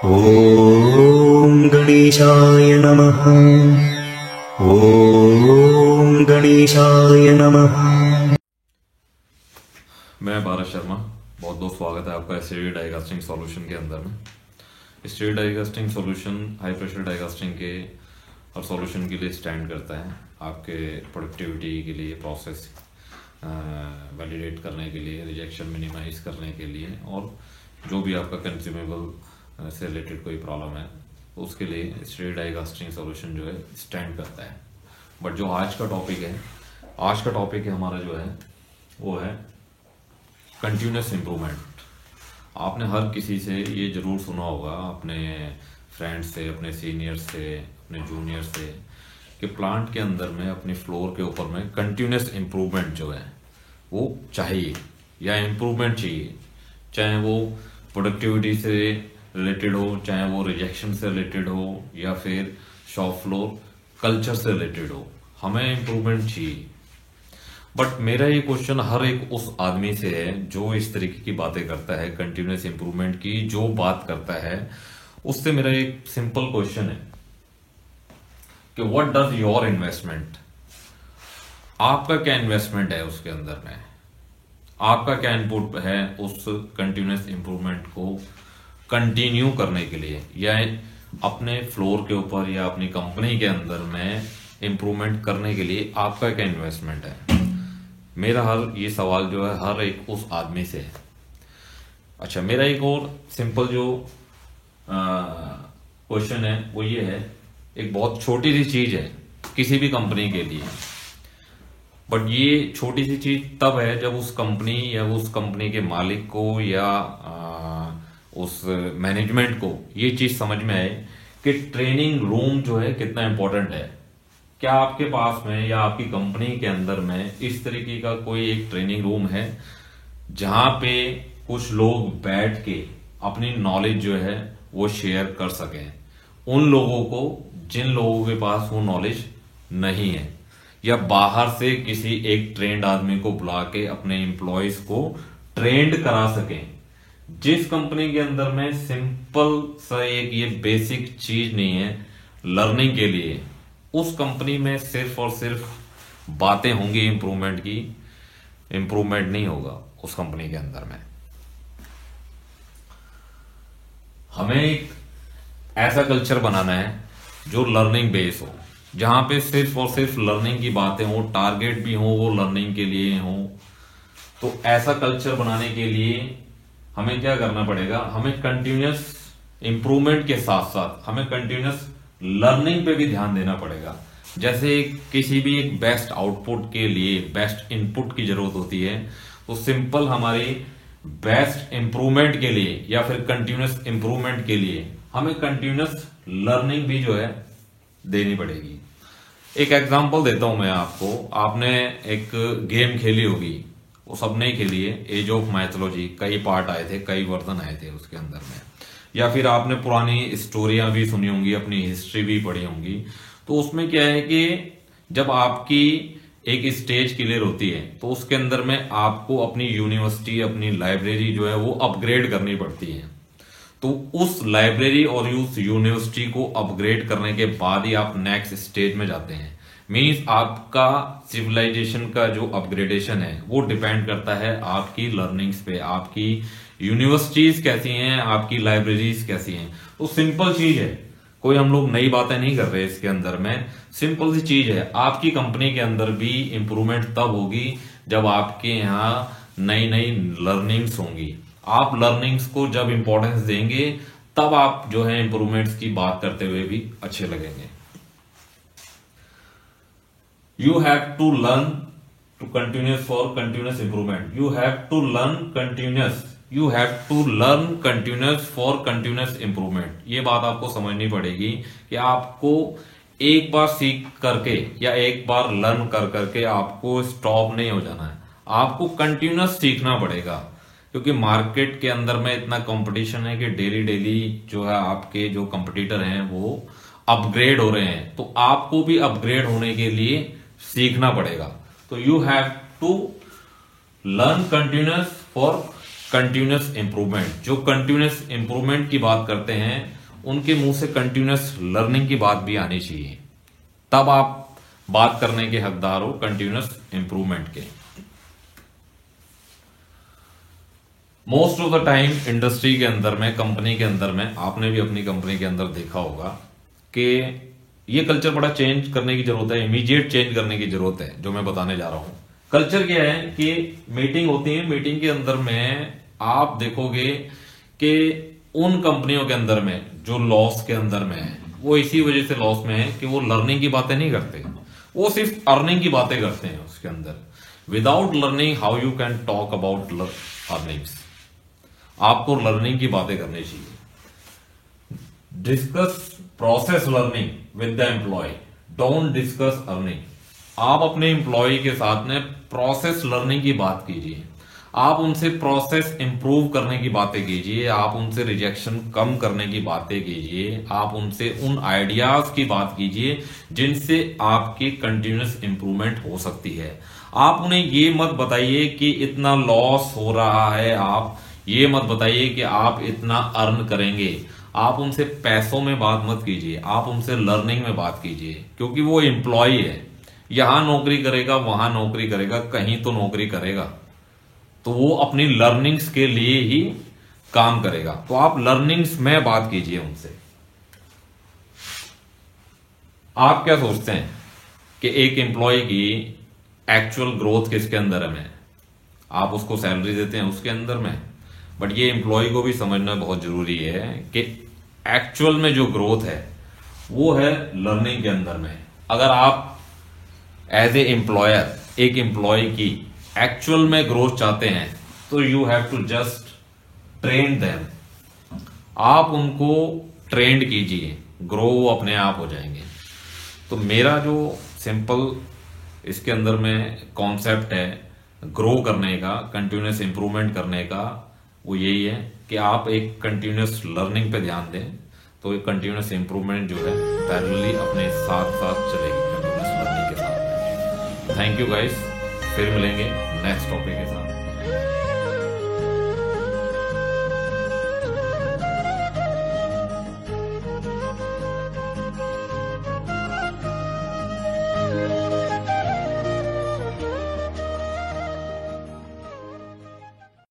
ओम गणेशाय नमः। ओम गणेशाय नमः। मैं भारत शर्मा, बहुत बहुत स्वागत है आपका स्टीरियो डाइकास्टिंग सॉल्यूशन के अंदर में। Stereo die casting solution high pressure die casting के और सॉल्यूशन के लिए स्टैंड करता है, आपके प्रोडक्टिविटी के लिए, प्रोसेस वैलिडेट करने के लिए, रिजेक्शन मिनिमाइज करने के लिए, और जो भी आपका कंज्यूमेबल से रिलेटेड कोई प्रॉब्लम है उसके लिए स्टीरियो डाइकास्टिंग सॉल्यूशन जो है स्टैंड करता है। बट जो आज का टॉपिक है हमारा जो है वो है कंटिन्यूस इम्प्रूवमेंट। आपने हर किसी से ये जरूर सुना होगा, अपने फ्रेंड्स से, अपने सीनियर से, अपने जूनियर से, कि प्लांट के अंदर में अपने फ्लोर के ऊपर में कंटिन्यूस इम्प्रूवमेंट जो है वो चाहिए या इम्प्रूवमेंट चाहिए, चाहे वो प्रोडक्टिविटी से रिलेटेड हो, चाहे वो रिजेक्शन से रिलेटेड हो, या फिर शॉप फ्लोर कल्चर से रिलेटेड हो, हमें इम्प्रूवमेंट चाहिए। बट मेरा ये क्वेश्चन हर एक उस आदमी से है जो इस तरीके की बातें करता है, कंटिन्यूस इंप्रूवमेंट की जो बात करता है, उससे मेरा एक सिंपल क्वेश्चन है कि व्हाट डज योर इन्वेस्टमेंट, आपका क्या इन्वेस्टमेंट है उसके अंदर में, आपका क्या इनपुट है उस कंटिन्यूस इंप्रूवमेंट को कंटिन्यू करने के लिए, या अपने फ्लोर के ऊपर या अपनी कंपनी के अंदर में इंप्रूवमेंट करने के लिए आपका क्या इन्वेस्टमेंट है। मेरा ये सवाल जो है हर एक उस आदमी से है। अच्छा, मेरा एक और सिंपल जो क्वेश्चन है वो ये है, एक बहुत छोटी सी चीज है किसी भी कंपनी के लिए, बट ये छोटी सी चीज तब है जब उस कंपनी या उस कंपनी के मालिक को या उस मैनेजमेंट को ये चीज समझ में आए कि ट्रेनिंग रूम जो है कितना इंपॉर्टेंट है। क्या आपके पास में या आपकी कंपनी के अंदर में इस तरीके का कोई एक ट्रेनिंग रूम है जहां पे कुछ लोग बैठ के अपनी नॉलेज जो है वो शेयर कर सकें उन लोगों को जिन लोगों के पास वो नॉलेज नहीं है, या बाहर से किसी एक ट्रेंड आदमी को बुला के अपने एम्प्लॉयज को ट्रेंड करा सकें। जिस कंपनी के अंदर में सिंपल सा एक ये बेसिक चीज नहीं है लर्निंग के लिए, उस कंपनी में सिर्फ और सिर्फ बातें होंगी इंप्रूवमेंट की, इंप्रूवमेंट नहीं होगा उस कंपनी के अंदर में। हमें एक ऐसा कल्चर बनाना है जो लर्निंग बेस हो, जहां पे सिर्फ और सिर्फ लर्निंग की बातें हो, टारगेट भी हो वो लर्निंग के लिए हो। तो ऐसा कल्चर बनाने के लिए हमें क्या करना पड़ेगा, हमें कंटिन्यूस इंप्रूवमेंट के साथ साथ हमें कंटिन्यूस लर्निंग पे भी ध्यान देना पड़ेगा। जैसे किसी भी एक बेस्ट आउटपुट के लिए बेस्ट इनपुट की जरूरत होती है, तो सिंपल हमारी बेस्ट इंप्रूवमेंट के लिए या फिर कंटिन्यूस इंप्रूवमेंट के लिए हमें कंटिन्यूस लर्निंग भी जो है देनी पड़ेगी। एक एग्जांपल देता हूं मैं आपको। आपने एक गेम खेली होगी, वो सबने खेली है, एज ऑफ माइथोलॉजी। कई पार्ट आए थे, कई वर्जन आए थे उसके अंदर में, या फिर आपने पुरानी स्टोरियां भी सुनी होंगी, अपनी हिस्ट्री भी पढ़ी होंगी। तो उसमें क्या है कि जब आपकी एक स्टेज क्लियर होती है तो उसके अंदर में आपको अपनी यूनिवर्सिटी, अपनी लाइब्रेरी जो है वो अपग्रेड करनी पड़ती है। तो उस लाइब्रेरी और उस यूनिवर्सिटी को अपग्रेड करने के बाद ही आप नेक्स्ट स्टेज में जाते हैं। मीन्स आपका सिविलाइजेशन का जो अपग्रेडेशन है वो डिपेंड करता है आपकी लर्निंग्स पे, आपकी यूनिवर्सिटीज कैसी हैं, आपकी लाइब्रेरीज कैसी हैं। तो सिंपल चीज है, कोई हम लोग नई बातें नहीं कर रहे इसके अंदर में, सिंपल सी चीज है। आपकी कंपनी के अंदर भी इंप्रूवमेंट तब होगी जब आपके यहाँ नई नई लर्निंग्स होंगी। आप लर्निंग्स को जब इंपॉर्टेंस देंगे तब आप जो है इंप्रूवमेंट्स की बात करते हुए भी अच्छे लगेंगे। You have to learn to continuous for continuous improvement. You have to learn continuous. You have to learn continuous for continuous improvement. ये बात आपको समझनी पड़ेगी कि आपको एक बार सीख करके या एक बार लर्न कर करके आपको स्टॉप नहीं हो जाना है, आपको कंटिन्यूस सीखना पड़ेगा। क्योंकि मार्केट के अंदर में इतना कंपटीशन है कि डेली डेली जो है आपके जो कंपटीटर हैं वो अपग्रेड हो रहे हैं, तो आपको भी अपग्रेड होने के लिए सीखना पड़ेगा। तो you have to learn continuous for continuous improvement. जो कंटिन्यूस इंप्रूवमेंट की बात करते हैं उनके मुंह से कंटिन्यूस लर्निंग की बात भी आनी चाहिए, तब आप बात करने के हकदार हो कंटिन्यूस इंप्रूवमेंट के। Most of the time industry के अंदर में, कंपनी के अंदर में, आपने भी अपनी कंपनी के अंदर देखा होगा कि ये कल्चर बड़ा चेंज करने की जरूरत है, इमीडिएट चेंज करने की जरूरत है। जो मैं बताने जा रहा हूं, कल्चर क्या है कि मीटिंग होती है, मीटिंग के अंदर में आप देखोगे कि उन कंपनियों के अंदर में जो लॉस के अंदर में है, वो इसी वजह से लॉस में है कि वो लर्निंग की बातें नहीं करते, वो सिर्फ अर्निंग की बातें करते हैं उसके अंदर। Without learning how you can talk about earnings. आपको लर्निंग की बातें करनी चाहिए। Discuss process learning with the employ, don't discuss earning. आप अपने एम्प्लॉय के साथ में प्रोसेस लर्निंग की बात कीजिए, आप उनसे प्रोसेस इंप्रूव करने की बातें कीजिए, आप उनसे रिजेक्शन कम करने की बातें कीजिए, आप उनसे उन आइडियाज की बात कीजिए जिनसे आपकी कंटिन्यूस इंप्रूवमेंट हो सकती है। आप उन्हें ये मत बताइए कि इतना लॉस हो रहा है, आप ये मत बताइए कि आप इतना अर्न करेंगे। आप उनसे पैसों में बात मत कीजिए, आप उनसे लर्निंग में बात कीजिए, क्योंकि वो एम्प्लॉय है, यहां नौकरी करेगा, वहां नौकरी करेगा, कहीं तो नौकरी करेगा, तो वो अपनी लर्निंग्स के लिए ही काम करेगा। तो आप लर्निंग्स में बात कीजिए उनसे। आप क्या सोचते हैं कि एक एम्प्लॉय की एक्चुअल ग्रोथ किसके अंदर है? आप उसको सैलरी देते हैं उसके अंदर में, बट ये एम्प्लॉय को भी समझना बहुत जरूरी है कि एक्चुअल में जो ग्रोथ है वो है लर्निंग के अंदर में। अगर आप एज ए एम्प्लॉयर एक एम्प्लॉय की एक्चुअल में ग्रोथ चाहते हैं तो you have to just train them. आप उनको ट्रेंड कीजिए, ग्रो वो अपने आप हो जाएंगे। तो मेरा जो सिंपल इसके अंदर में कॉन्सेप्ट है ग्रो करने का, कंटिन्यूस इंप्रूवमेंट करने का, वो यही है कि आप एक कंटिन्यूस लर्निंग पे ध्यान दें, तो एक कंटिन्यूस इंप्रूवमेंट जो है पैरेलली अपने साथ साथ चलेगी कंटिन्यूस लर्निंग के साथ। थैंक यू गाइस, फिर मिलेंगे नेक्स्ट टॉपिक के साथ।